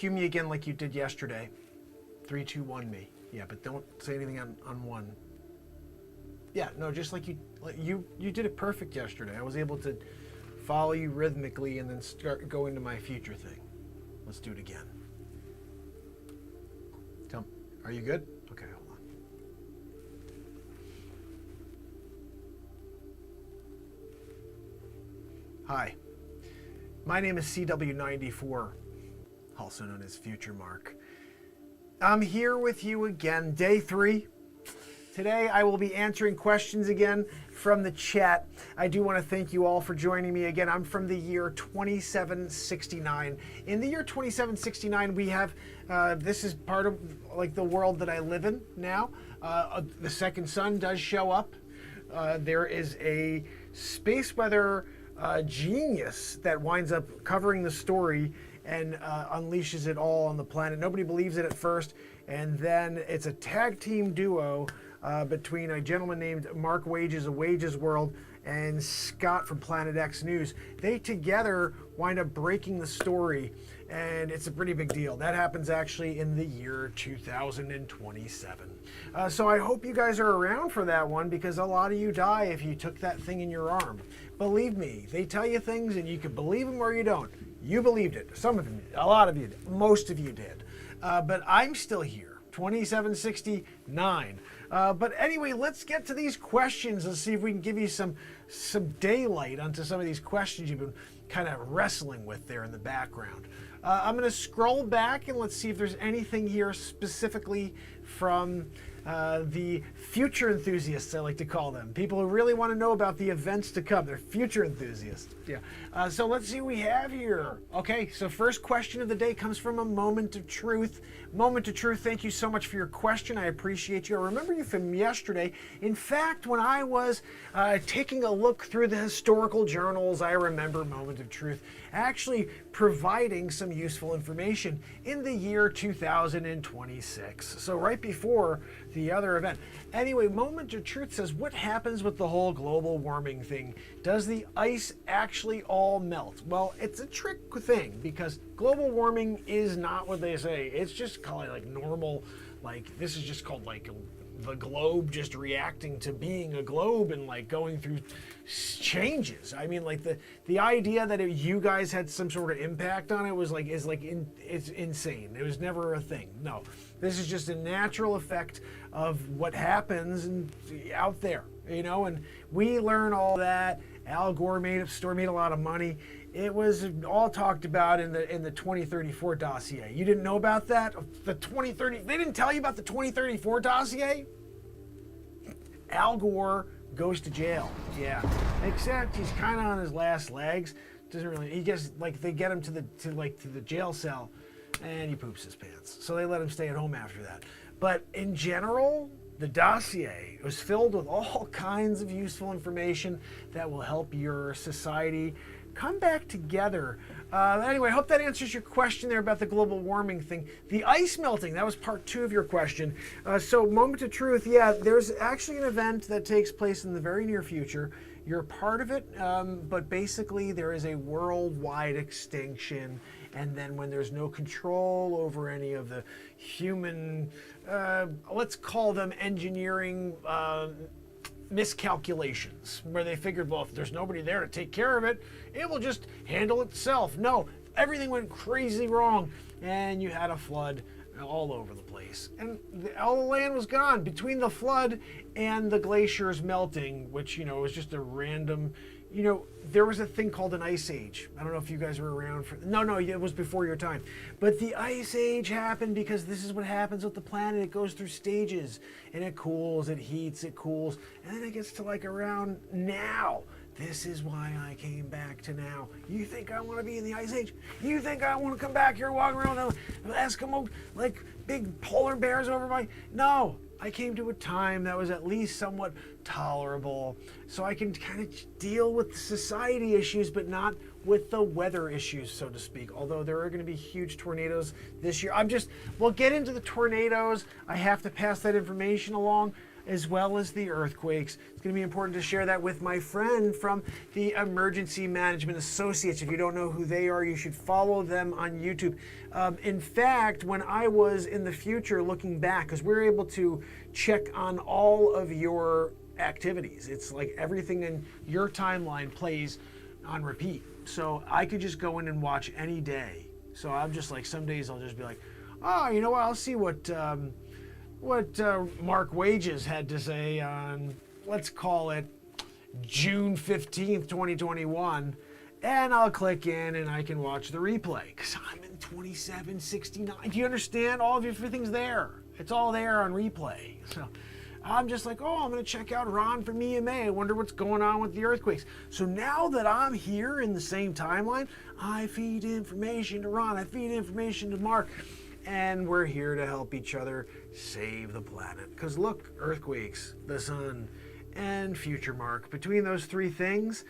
cue me again like you did yesterday. 3, 2, 1 me. Yeah, but don't say anything on one. Yeah, no, just like you did it perfect yesterday. I was able to follow you rhythmically and then start go into my future thing. Let's do it again. Tell me, are you good? Okay, hold on. Hi, my name is CW94, also known as FutureMark. I'm here with you again, day 3. Today I will be answering questions again from the chat. I do want to thank you all for joining me again. I'm from the year 2769. In the year 2769, we have, this is part of like the world that I live in now. The second sun does show up. There is a space weather genius that winds up covering the story and unleashes it all on the planet. Nobody believes it at first, and then it's a tag team duo between a gentleman named Mark Wages of Wages World and Scott from Planet X News. They together wind up breaking the story, and it's a pretty big deal. That happens actually in the year 2027. So I hope you guys are around for that one, because a lot of you die if you took that thing in your arm. Believe me, they tell you things and you can believe them or you don't. You believed it. Some of you, a lot of you did. Most of you did. But I'm still here, 2769. But anyway, let's get to these questions and see if we can give you some daylight onto some of these questions you've been kind of wrestling with there in the background. I'm going to scroll back and let's see if there's anything here specifically from the future enthusiasts, I like to call them. People who really want to know about the events to come. They're future enthusiasts. Yeah. So let's see what we have here. Okay, so first question of the day comes from a Moment of Truth. Moment of Truth, thank you so much for your question. I appreciate you. I remember you from yesterday. In fact, when I was taking a look through the historical journals, I remember Moment of Truth actually providing some useful information in the year 2026. So right before the other event. Anyway, Moment of Truth says, what happens with the whole global warming thing? Does the ice actually all melt? Well, it's a trick thing, because global warming is not what they say. It's just called like normal, like this is just called like the globe just reacting to being a globe and like going through changes. I mean, like the idea that you guys had some sort of impact on it was like it's insane. It was never a thing. No, this is just a natural effect of what happens out there, you know. And we learn all that. Al Gore made a lot of money. It was all talked about in the 2034 dossier. You didn't know about that? The 2030, they didn't tell you about the 2034 dossier? Al Gore goes to jail. Yeah. Except he's kind of on his last legs. Doesn't really, he gets, like, they get him to the jail cell and he poops his pants. So they let him stay at home after that. But in general, the dossier was filled with all kinds of useful information that will help your society come back together. Anyway, I hope that answers your question there about the global warming thing. The ice melting, that was part 2 of your question. So Moment of Truth, yeah, there's actually an event that takes place in the very near future. You're a part of it, but basically there is a worldwide extinction. And then when there's no control over any of the human, let's call them engineering miscalculations, where they figured, well, if there's nobody there to take care of it, it will just handle itself. No, everything went crazy wrong, and you had a flood all over the place. And all the land was gone between the flood and the glaciers melting, which, you know, was just a random, you know, there was a thing called an ice age. I don't know if you guys were around for, no, it was before your time. But the ice age happened because this is what happens with the planet. It goes through stages, and it cools, it heats, it cools, and then it gets to like around now. This is why I came back to now. You think I want to be in the ice age? You think I want to come back here walking around with Eskimo, like big polar bears over my, no. I came to a time that was at least somewhat tolerable, so I can kind of deal with society issues, but not with the weather issues, so to speak. Although there are going to be huge tornadoes this year. We'll get into the tornadoes. I have to pass that information along. as well as the earthquakes. It's going to be important to share that with my friend from the Emergency Management Associates. If you don't know who they are, you should follow them on YouTube. In fact, when I was in the future looking back, because we're able to check on all of your activities, it's like everything in your timeline plays on repeat. So I could just go in and watch any day. So I'm just like, some days I'll just be like, oh, you know what? I'll see what Mark Wages had to say on, let's call it June 15th, 2021. And I'll click in and I can watch the replay because I'm in 2769. Do you understand? All of everything's there. It's all there on replay. So I'm just like, oh, I'm going to check out Ron from EMA. I wonder what's going on with the earthquakes. So now that I'm here in the same timeline, I feed information to Ron. I feed information to Mark. And we're here to help each other save the planet. Because look, earthquakes, the sun, and FutureMark. Between those three things,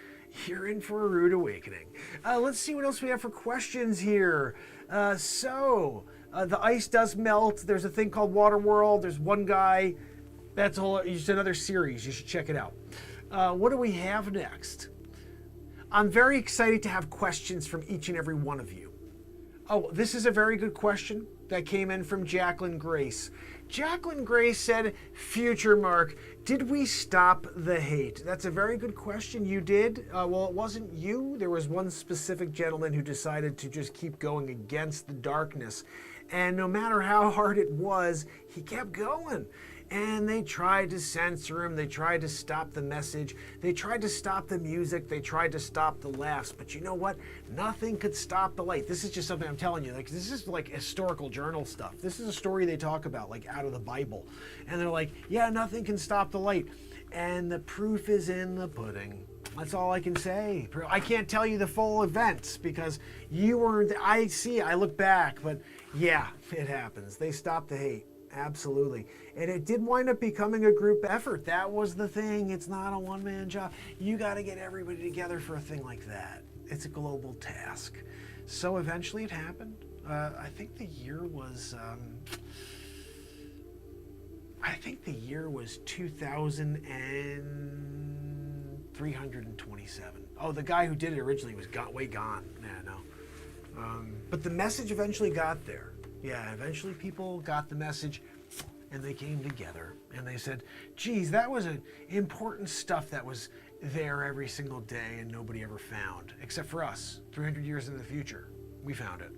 you're in for a rude awakening. Let's see what else we have for questions here. The ice does melt. There's a thing called Waterworld. There's one guy. That's just another series. You should check it out. What do we have next? I'm very excited to have questions from each and every one of you. Oh, this is a very good question that came in from Jacqueline Grace. Jacqueline Grace said, FutureMark, did we stop the hate? That's a very good question. You did. Well, it wasn't you. There was one specific gentleman who decided to just keep going against the darkness. And no matter how hard it was, he kept going. And they tried to censor him. They tried to stop the message. They tried to stop the music. They tried to stop the laughs. But you know what? Nothing could stop the light. This is just something I'm telling you. Like, this is like historical journal stuff. This is a story they talk about, like out of the Bible. And they're like, yeah, nothing can stop the light. And the proof is in the pudding. That's all I can say. I can't tell you the full events because you weren't. I look back, but yeah, it happens. They stopped the hate. Absolutely. And it did wind up becoming a group effort. That was the thing. It's not a one-man job. You got to get everybody together for a thing like that. It's a global task. So eventually it happened. I think the year was 2,327. Oh, the guy who did it originally was way gone. Yeah, no. But the message eventually got there. Yeah, eventually people got the message and they came together and they said, geez, that was an important stuff that was there every single day and nobody ever found, except for us, 300 years in the future. We found it.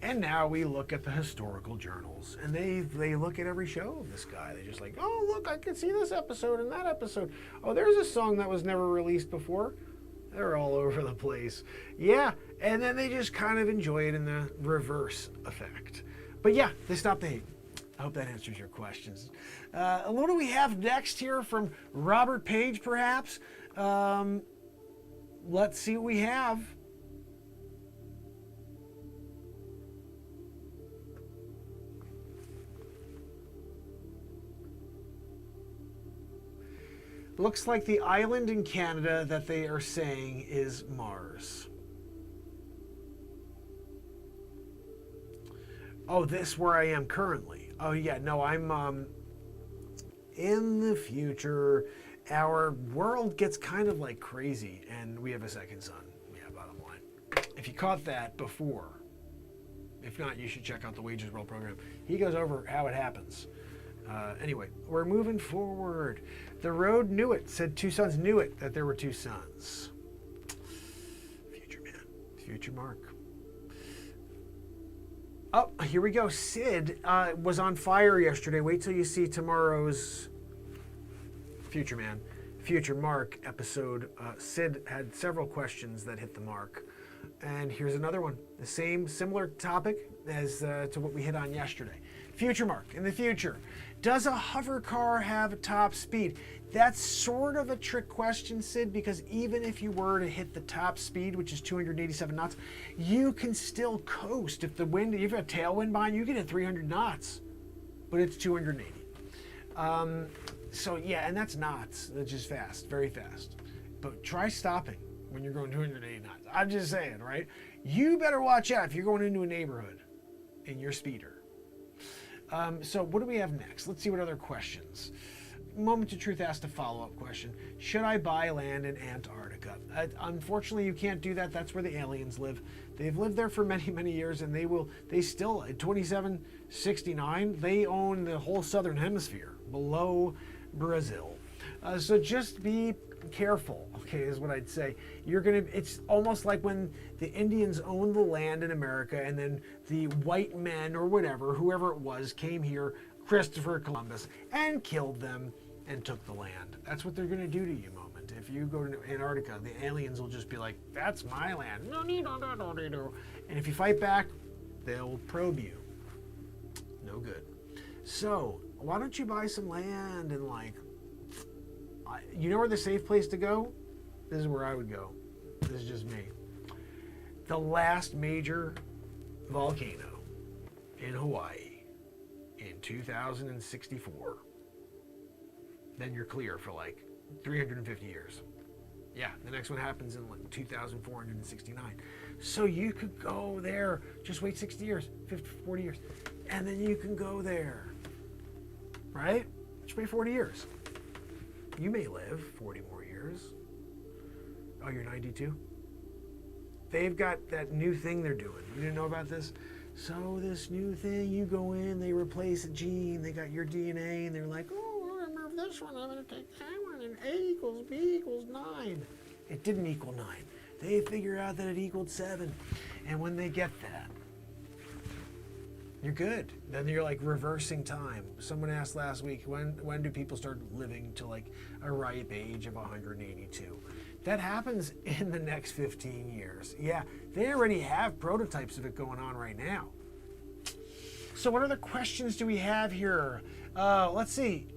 And now we look at the historical journals and they look at every show of this guy. They're just like, oh, look, I can see this episode and that episode. Oh, there's a song that was never released before. They're all over the place. Yeah, and then they just kind of enjoy it in the reverse effect. But yeah, they stopped the hate. I hope that answers your questions. What do we have next here from Robert Page, perhaps? Let's see what we have. Looks like the island in Canada that they are saying is Mars. Oh, this where I am currently. Oh yeah, no, I'm in the future. Our world gets kind of like crazy and we have a second son. Yeah, bottom line. If you caught that before, if not, you should check out the Wages World program. He goes over how it happens. Anyway, we're moving forward. The road knew it, said two sons knew it, that there were two sons. Future man, FutureMark. Oh, here we go. Sid was on fire yesterday. Wait till you see tomorrow's Future Man, FutureMark episode. Sid had several questions that hit the mark. And here's another one. The same, similar topic as to what we hit on yesterday. FutureMark, in the future, does a hover car have a top speed? That's sort of a trick question, Sid, because even if you were to hit the top speed, which is 287 knots, you can still coast. If the wind, if you have a tailwind behind you, can hit 300 knots, but it's 280. So yeah, and that's knots, that's just fast, very fast. But try stopping when you're going 280 knots. I'm just saying, right? You better watch out if you're going into a neighborhood in your speeder. So what do we have next? Let's see what other questions. Moment of Truth asked a follow-up question. Should I buy land in Antarctica? Unfortunately, you can't do that. That's where the aliens live. They've lived there for many, many years, and they still, at 2769, they own the whole southern hemisphere below Brazil. So just be careful, okay, is what I'd say. It's almost like when the Indians owned the land in America, and then the white men or whatever, whoever it was, came here, Christopher Columbus, and killed them and took the land. That's what they're going to do to you, Moment. If you go to Antarctica, the aliens will just be like, that's my land. No, and if you fight back, they'll probe you. No good. So why don't you buy some land and you know where the safe place to go? This is where I would go. This is just me. The last major volcano in Hawaii in 2064. Then you're clear for 350 years. Yeah, the next one happens in 2469. So you could go there, just wait 60 years, 50, 40 years, and then you can go there, right? Just wait 40 years. You may live 40 more years. Oh, you're 92? They've got that new thing they're doing. You didn't know about this? So this new thing, you go in, they replace a gene, they got your DNA, and they're like, oh, remove this one, I'm going to take that one, and A equals B equals 9. It didn't equal 9. They figure out that it equaled 7. And when they get that, you're good. Then you're reversing time. Someone asked last week, when do people start living to a ripe age of 182? That happens in the next 15 years. Yeah, they already have prototypes of it going on right now. So what other questions do we have here? Let's see.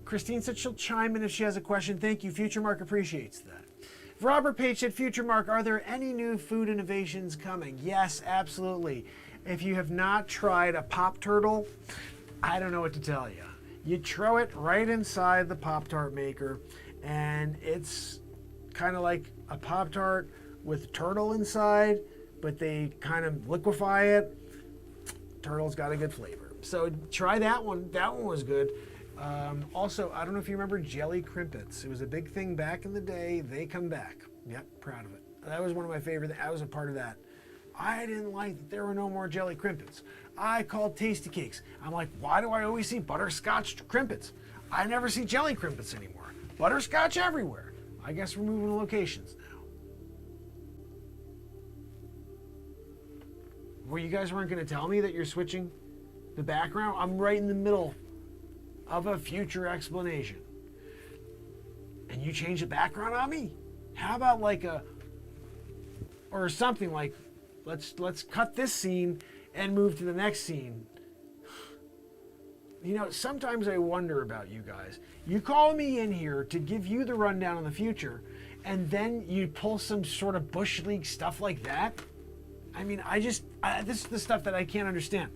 Christine said she'll chime in if she has a question. Thank you. FutureMark appreciates that. Robert Page said, FutureMark, are there any new food innovations coming? Yes, absolutely. If you have not tried a Pop Turtle, I don't know what to tell you. You throw it right inside the Pop-Tart maker, and it's kind of like a Pop-Tart with turtle inside, but they kind of liquefy it. Turtle's got a good flavor. So try that one. That one was good. Also, I don't know if you remember Jelly Crimpets. It was a big thing back in the day. They come back. Yep, proud of it. That was one of my favorite things. I was a part of that. I didn't like that there were no more Jelly Crimpets. I called Tasty Cakes. I'm like, why do I always see butterscotch crimpets? I never see Jelly Crimpets anymore. Butterscotch everywhere. I guess we're moving locations now. Well, you guys weren't going to tell me that you're switching the background? I'm right in the middle of a future explanation. And you change the background on me? How about or something like, let's cut this scene and move to the next scene. You know, sometimes I wonder about you guys. You call me in here to give you the rundown on the future, and then you pull some sort of Bush League stuff like that. I mean, this is the stuff that I can't understand.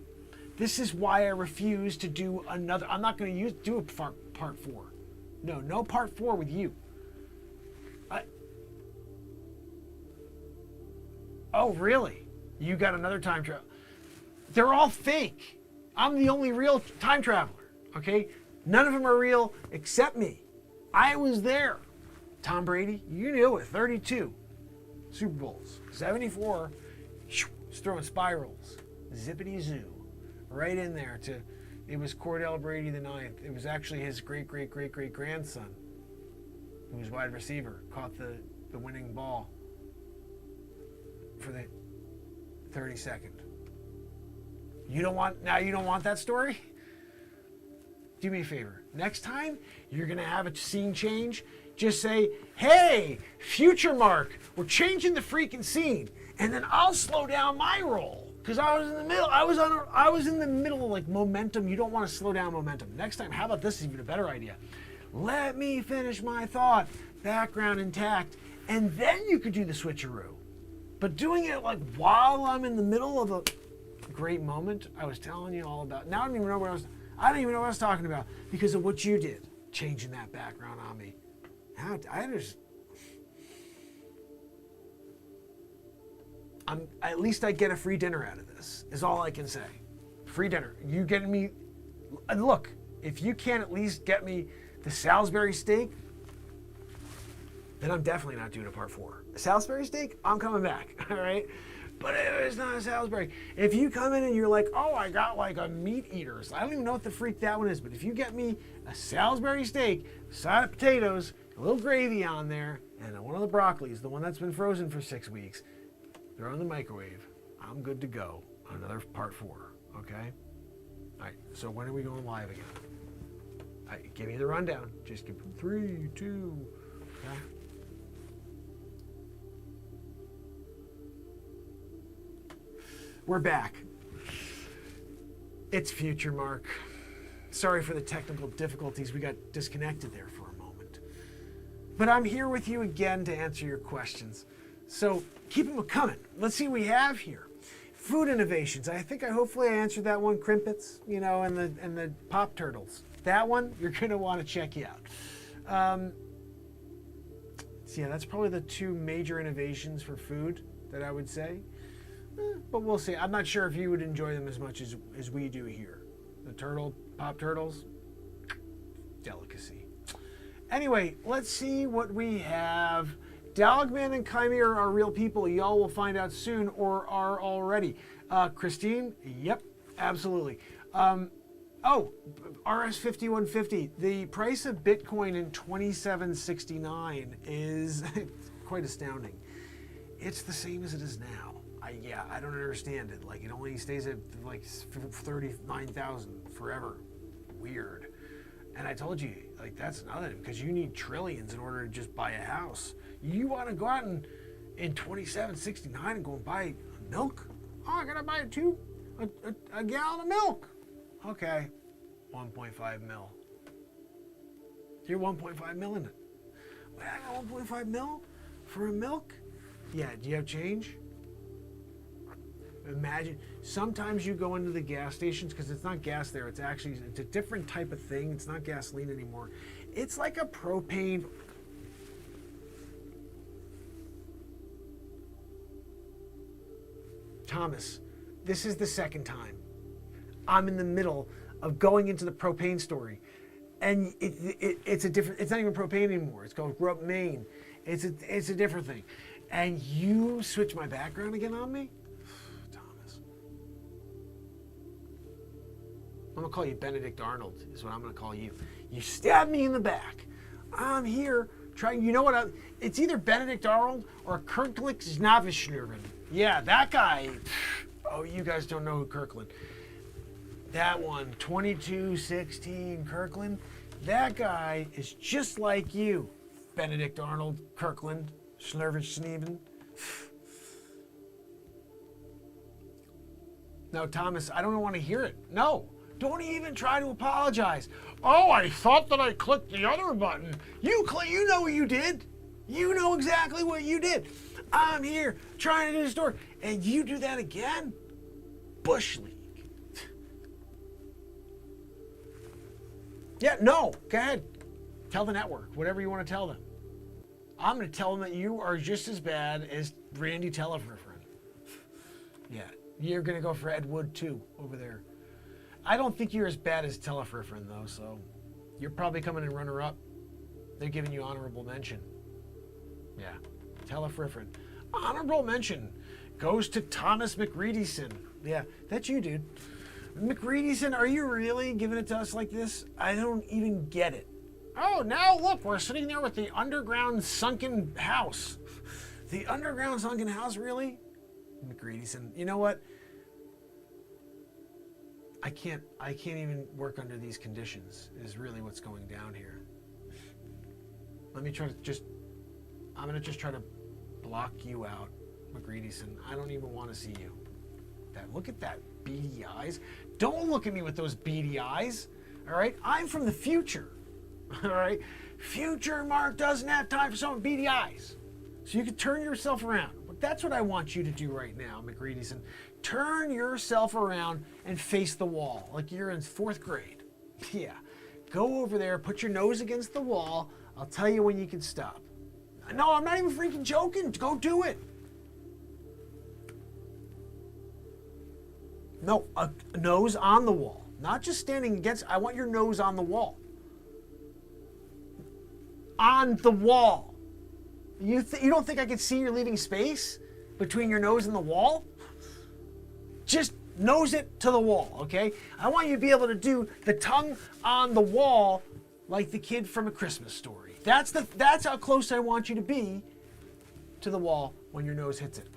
This is why I refuse to do another. I'm not going to do a part 4. No part 4 with you. Oh, really? You got another time travel? They're all fake. I'm the only real time traveler, okay? None of them are real except me. I was there. Tom Brady, you knew it, 32 Super Bowls. 74, he's throwing spirals. Zippity zoo. Right in there it was Cordell Brady the 9th. It was actually his great-great-great-great-grandson, who was wide receiver, caught the winning ball for the 32nd. You don't want that story? Do me a favor. Next time you're going to have a scene change, just say, hey, FutureMark, we're changing the freaking scene. And then I'll slow down my roll. Because I was in the middle. I was in the middle of momentum. You don't want to slow down momentum. Next time, how about this is even a better idea? Let me finish my thought, background intact, and then you could do the switcheroo. But doing it while I'm in the middle of a great moment I was telling you all about. Now I don't even know what I was talking about because of what you did, changing that background on me. At least I get a free dinner out of this, is all I can say. Free dinner. You getting me And look, if you can't at least get me the Salisbury steak, then I'm definitely not doing a part 4. Salisbury steak, I'm coming back, all right? But it's not a Salisbury. If you come in and you're like, oh, I got like a meat eaters. I don't even know what the freak that one is, but if you get me a Salisbury steak, side of potatoes, a little gravy on there, and one of the broccolis, the one that's been frozen for 6 weeks, throw it in the microwave. I'm good to go. Another part 4, okay? All right, so when are we going live again? All right, give me the rundown. Just give them 3, 2, okay? We're back. It's FutureMark. Sorry for the technical difficulties. We got disconnected there for a moment. But I'm here with you again to answer your questions. So keep them coming. Let's see what we have here. Food innovations. Hopefully I answered that one. Crimpets, and the Pop Turtles. That one, you're going to want to check out. So yeah, that's probably the 2 major innovations for food that I would say. But we'll see. I'm not sure if you would enjoy them as much as we do here. The Pop Turtles, delicacy. Anyway, let's see what we have. Dogman and Chimera are real people. Y'all will find out soon or are already. Christine, yep, absolutely. RS5150. The price of Bitcoin in 2769 is quite astounding. It's the same as it is now. I don't understand it. Like, it only stays at like 39,000 forever. Weird. And I told you, like, that's another, because you need trillions in order to just buy a house. You want to go out in 2769 and go and buy milk? Oh, I gotta buy a gallon of milk. Okay, 1.5 mil. You're 1.5 mil in it. Wait, I got 1.5 mil for a milk? Yeah, do you have change? Imagine, sometimes you go into the gas stations, because it's not gas there, it's a different type of thing. It's not gasoline anymore. It's like a propane. Thomas, this is the second time I'm in the middle of going into the propane story, and it's a different, it's not even propane anymore. It's called Grow Up Maine. It's a different thing. And you switch my background again on me? I'm gonna call you Benedict Arnold, is what I'm gonna call you. You stabbed me in the back. I'm here trying, it's either Benedict Arnold or Kirkland Snavishnurven. Yeah, that guy. Oh, you guys don't know who Kirkland. That one, 2216 Kirkland. That guy is just like you, Benedict Arnold, Kirkland, Snavishnurven. No, Thomas, I don't want to hear it. No. Don't even try to apologize. Oh, I thought that I clicked the other button. You know what you did. You know exactly what you did. I'm here trying to do the story, and you do that again? Bush League. Yeah, no, go ahead. Tell the network, whatever you want to tell them. I'm going to tell them that you are just as bad as Randy Telefriffrin. Yeah, you're going to go for Ed Wood, too, over there. I don't think you're as bad as Telefriffrin, though, so you're probably coming in runner-up. They're giving you honorable mention. Yeah, Telefriffrin. Honorable mention goes to Thomas McReadyson. Yeah, that's you, dude. McReadyson, are you really giving it to us like this? I don't even get it. Oh, now look, we're sitting there with the underground sunken house. The underground sunken house, really? McReadyson, you know what? I can't even work under these conditions, is really what's going down here. Let me try to I'm gonna just try to block you out, McReadyson. I don't even want to see you. Look at that beady eyes. Don't look at me with those beady eyes, all right? I'm from the future, all right? FutureMark doesn't have time for someone with beady eyes. So you can turn yourself around. But that's what I want you to do right now, McReadyson. Turn yourself around and face the wall like you're in 4th grade. Yeah. Go over there, put your nose against the wall. I'll tell you when you can stop. No, I'm not even freaking joking. Go do it. No, a nose on the wall. Not just standing against, I want your nose on the wall. On the wall. You don't think I can see you're leaving space between your nose and the wall? Just nose it to the wall, okay? I want you to be able to do the tongue on the wall like the kid from A Christmas Story. That's how close I want you to be to the wall when your nose hits it.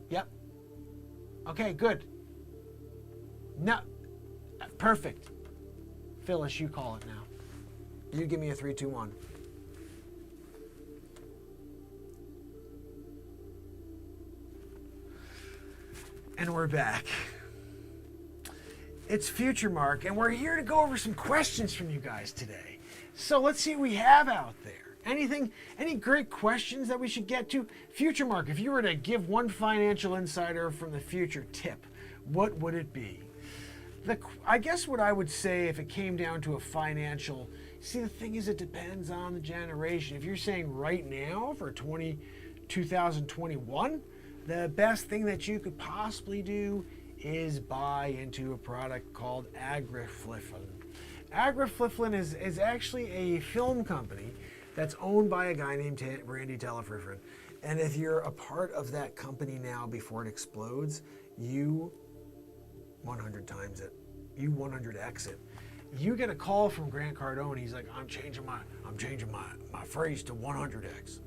Yep. Okay, good. No, perfect. Phyllis, you call it now. You give me a 3, 2, 1. And we're back. It's FutureMark, and we're here to go over some questions from you guys today. So let's see what we have out there. Any great questions that we should get to? FutureMark, if you were to give one financial insider from the future tip, what would it be? I guess what I would say if it came down to a financial, see, the thing is, it depends on the generation. If you're saying right now for 2021, the best thing that you could possibly do is buy into a product called Agrifliflin. Agrifliflin is actually a film company that's owned by a guy named Randy Telefrifrin. And if you're a part of that company now before it explodes, you 100 times it. You 100x it. You get a call from Grant Cardone. He's like, I'm changing my phrase to 100x.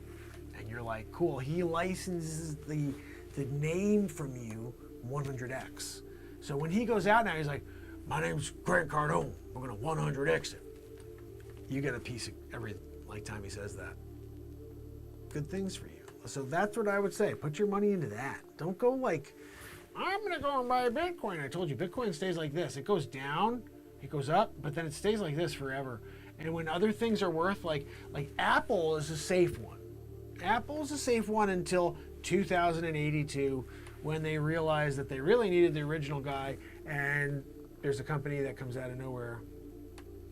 And you're like, cool. He licenses the name from you 100x. So when he goes out now, he's like, my name's Grant Cardone. We're going to 100x it. You get a piece of every time he says that. Good things for you. So that's what I would say. Put your money into that. Don't go like, I'm going to go and buy a Bitcoin. I told you, Bitcoin stays like this. It goes down, it goes up, but then it stays like this forever. And when other things are worth, like Apple is a safe one. Apple is a safe one until 2082, when they realized that they really needed the original guy, and there's a company that comes out of nowhere,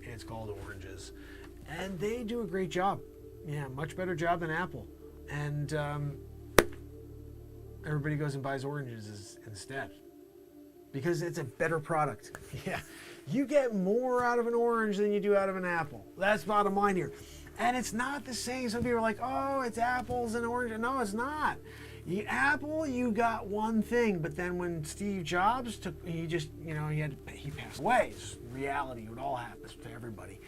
and it's called Oranges. And they do a great job. Yeah, much better job than Apple. And everybody goes and buys Oranges instead, because it's a better product. Yeah, you get more out of an orange than you do out of an apple. That's bottom line here. And it's not the same. Some people are like, oh, it's apples and oranges. No, it's not. Apple, you got one thing, but then when Steve Jobs he passed away. It's reality. It all happens to everybody.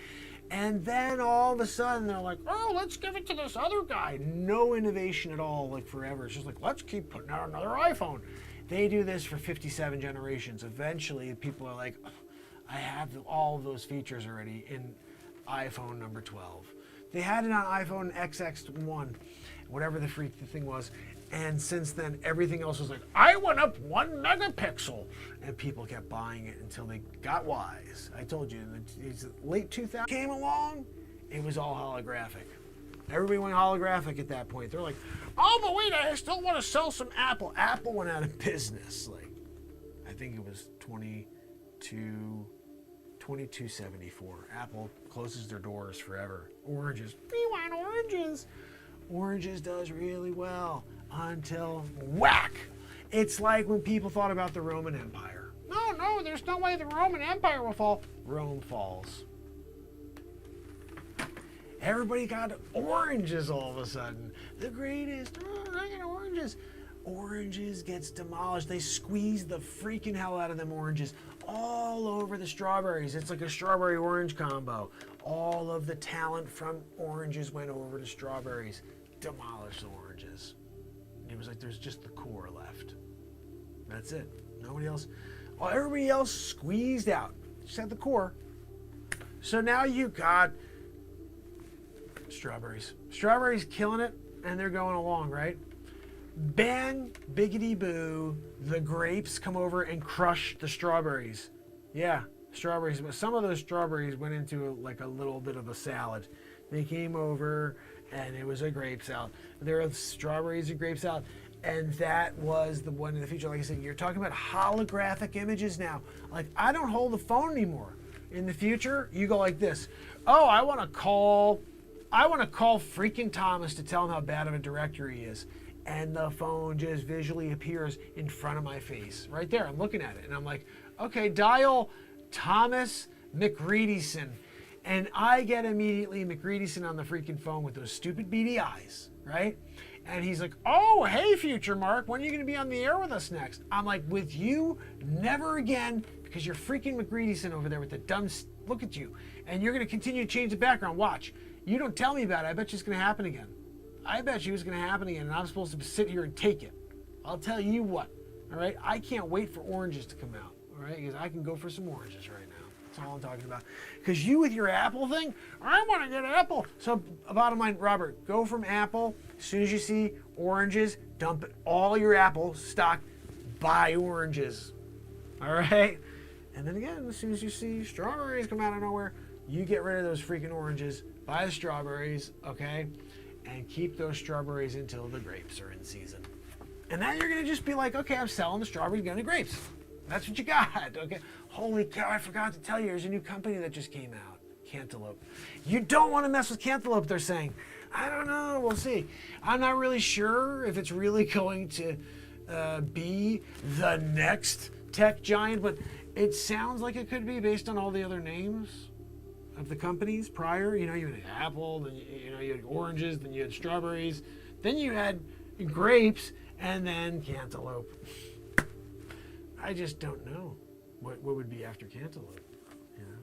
And then all of a sudden they're like, oh, let's give it to this other guy. No innovation at all, like forever. It's just like, let's keep putting out another iPhone. They do this for 57 generations. Eventually, people are like, I have all of those features already in iPhone number 12. They had it on iPhone XX1, whatever the freak the thing was. And since then, everything else was like, I went up 1 megapixel. And people kept buying it until they got wise. I told you, in the late 2000s came along, it was all holographic. Everybody went holographic at that point. They're like, oh, but wait, I still want to sell some Apple. Apple went out of business. Like, I think it was 2274. Apple closes their doors forever. Oranges. We want oranges. Oranges does really well until whack. It's like when people thought about the Roman Empire. No, there's no way the Roman Empire will fall. Rome falls. Everybody got oranges all of a sudden. The greatest. Oh, I got oranges. Oranges gets demolished. They squeeze the freaking hell out of them oranges all over the strawberries. It's like a strawberry orange combo. All of the talent from oranges went over to strawberries. Demolished the oranges. It was like there's just the core left. That's it. Nobody else. Well, everybody else squeezed out. Just had the core. So now you got strawberries. Strawberries killing it, and they're going along, right? Bang, biggity boo, the grapes come over and crush the strawberries. Yeah, strawberries. But some of those strawberries went into a little bit of a salad. They came over, and it was a grape salad. There are strawberries and grape salad. And that was the one in the future. Like I said, you're talking about holographic images now. Like, I don't hold the phone anymore. In the future, you go like this. Oh, I want to call freaking Thomas to tell him how bad of a director he is. And the phone just visually appears in front of my face. Right there, I'm looking at it. And I'm like, okay, dial Thomas McGreedyson. And I get immediately McGreedyson on the freaking phone with those stupid beady eyes, right? And he's like, oh, hey, FutureMark, when are you going to be on the air with us next? I'm like, with you, never again, because you're freaking McGreedyson over there with the dumb look at you. And you're going to continue to change the background. Watch. You don't tell me about it. I bet you it's going to happen again. I bet you it's going to happen again, and I'm supposed to sit here and take it. I'll tell you what, all right? I can't wait for oranges to come out, all right? Because I can go for some oranges right now. That's all I'm talking about. Because you with your Apple thing, I want to get Apple. So bottom line, Robert, go from Apple. As soon as you see oranges, dump all your Apple stock, buy oranges, all right? And then again, as soon as you see strawberries come out of nowhere, you get rid of those freaking oranges, buy the strawberries, okay? And keep those strawberries until the grapes are in season. And then you're going to just be like, okay, I'm selling the strawberries, getting the grapes. That's what you got, okay? Holy cow, I forgot to tell you, there's a new company that just came out, Cantaloupe. You don't want to mess with Cantaloupe, they're saying. I don't know, we'll see. I'm not really sure if it's really going to be the next tech giant, but it sounds like it could be based on all the other names of the companies prior. You know, you had Apple, then you had oranges, then you had strawberries, then you had grapes, and then Cantaloupe. I just don't know what would be after Cantaloupe. You know,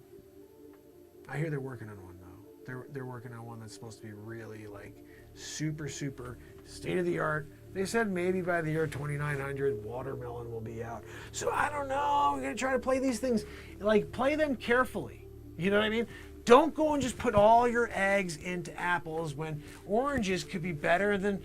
I hear they're working on one though. They're working on one that's supposed to be really like super state of the art. They said maybe by the year 2900 watermelon will be out. So I don't know. We're gonna try to play these things, like play them carefully. You know what I mean? Don't go and just put all your eggs into apples when oranges could be better than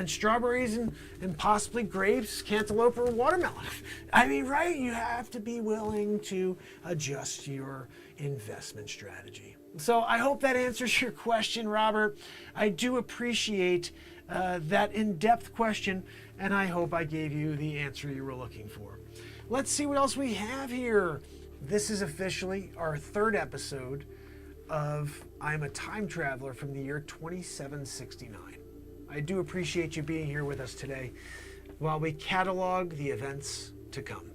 strawberries and possibly grapes, cantaloupe, or watermelon. I mean, right? You have to be willing to adjust your investment strategy. So I hope that answers your question, Robert. I do appreciate that in-depth question, and I hope I gave you the answer you were looking for. Let's see what else we have here. This is officially our third episode of I'm a Time Traveler from the year 2769. I do appreciate you being here with us today while we catalog the events to come.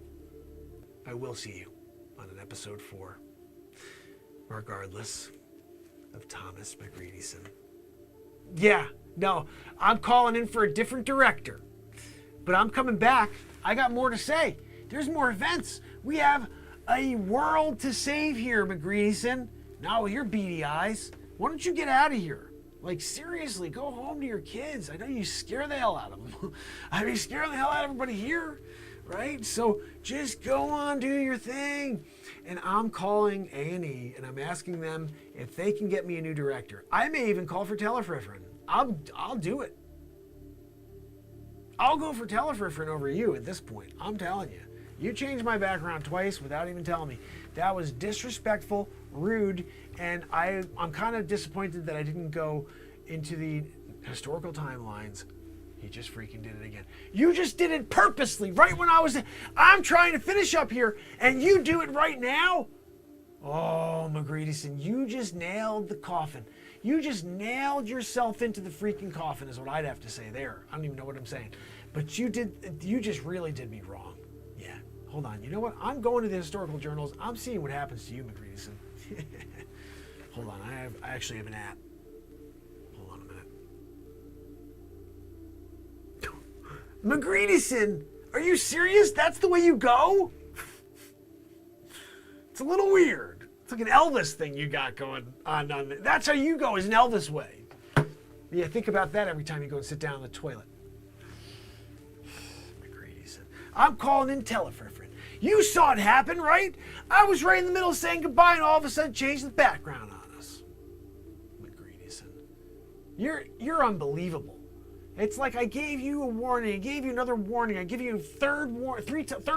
I will see you on an episode 4, regardless of Thomas McGreedyson. Yeah, no, I'm calling in for a different director, but I'm coming back. I got more to say. There's more events. We have a world to save here, McGreedyson. Now with your beady eyes, why don't you get out of here? Like seriously, go home to your kids. I know you scare the hell out of them. I mean, scare the hell out of everybody here, right? So just go on, do your thing. And I'm calling A&E and I'm asking them if they can get me a new director. I may even call for Telefriffrin. I'll do it. I'll go for Telefriffrin over you at this point. I'm telling you. You changed my background twice without even telling me. That was disrespectful, rude, and I'm kind of disappointed that I didn't go into the historical timelines. He just freaking did it again. You just did it purposely, right when I'm trying to finish up here, and you do it right now? Oh, McGreedyson, you just nailed the coffin. You just nailed yourself into the freaking coffin is what I'd have to say there. I don't even know what I'm saying. But you just really did me wrong. Yeah. Hold on. You know what? I'm going to the historical journals. I'm seeing what happens to you, McGreedyson. Hold on. I actually have an app. Hold on a minute. McGreedyson, are you serious? That's the way you go? It's a little weird. It's like an Elvis thing you got going on. That's how you go, is an Elvis way. Yeah, think about that every time you go and sit down in the toilet. McGreedyson. I'm calling in Telefriffrin. You saw it happen, right? I was right in the middle of saying goodbye and all of a sudden changed the background on us. McGreedyson. You're unbelievable. It's like I gave you a warning, I gave you another warning, I give you a third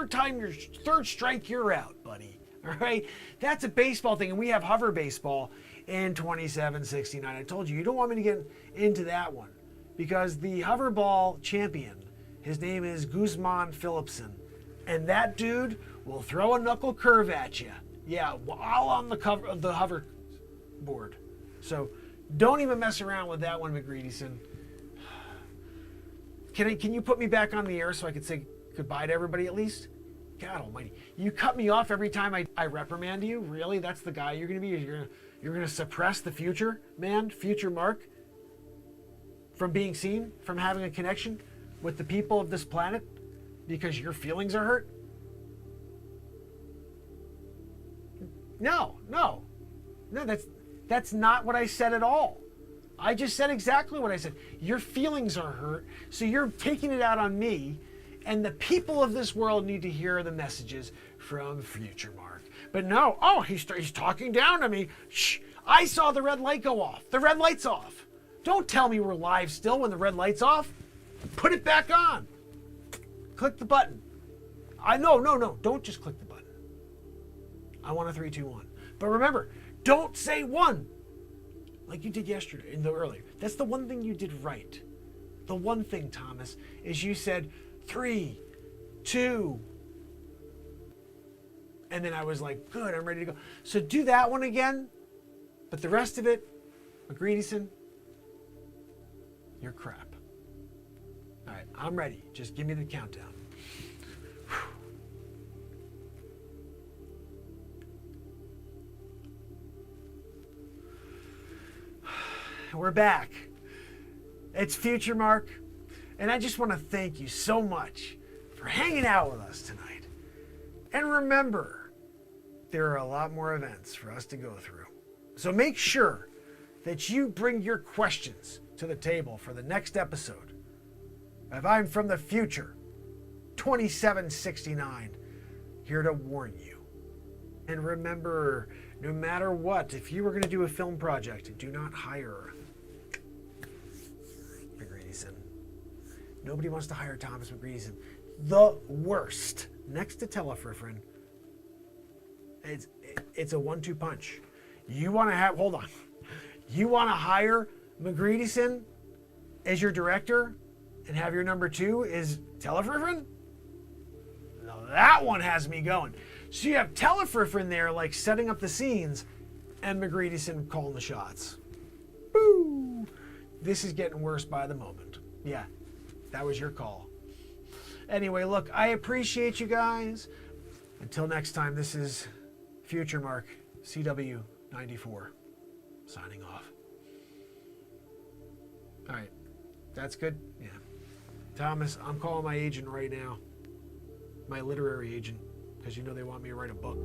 time, your third strike, you're out, buddy. All right? That's a baseball thing, and we have hover baseball in 2769. I told you don't want me to get into that one because the hover ball champion, his name is Guzman Phillipson. And that dude will throw a knuckle curve at you. Yeah, while on the cover of the hover board. So don't even mess around with that one, McGreedyson. Can you put me back on the air so I can say goodbye to everybody at least? God almighty. You cut me off every time I reprimand you? Really? That's the guy you're going to be? You're going to suppress the future, man? FutureMark? From being seen? From having a connection with the people of this planet? Because your feelings are hurt? No, that's not what I said at all. I just said exactly what I said. Your feelings are hurt, so you're taking it out on me, and the people of this world need to hear the messages from FutureMark. But no, oh, he's talking down to me. Shh, I saw the red light go off. The red light's off. Don't tell me we're live still when the red light's off. Put it back on. Click the button. No, don't just click the button. I want a 3, 2, 1. But remember, don't say 1 like you did yesterday in the earlier. That's the one thing you did right. The one thing, Thomas, is you said 3, 2, and then I was like, good, I'm ready to go. So do that one again, but the rest of it, McGreedyson, you're crap. All right, I'm ready. Just give me the countdown. We're back. It's FutureMark, and I just want to thank you so much for hanging out with us tonight. And remember, there are a lot more events for us to go through. So make sure that you bring your questions to the table for the next episode of I'm from the Future 2769, here to warn you. And remember, no matter what, if you were going to do a film project, do not hire McGreedyson. Nobody wants to hire Thomas McGreedyson. The worst, next to Telefriffin, it's a 1-2 punch. You want to have, hold on. You want to hire McGreedyson as your director and have your number 2 is Telefriffin? Now that one has me going. So you have Telefriffin there, like setting up the scenes, and McGreedyson calling the shots. Boo! This is getting worse by the moment. Yeah, that was your call. Anyway, look, I appreciate you guys. Until next time, this is FutureMark CW94 signing off. All right, that's good. Yeah, Thomas, I'm calling my agent right now, my literary agent, because you know they want me to write a book.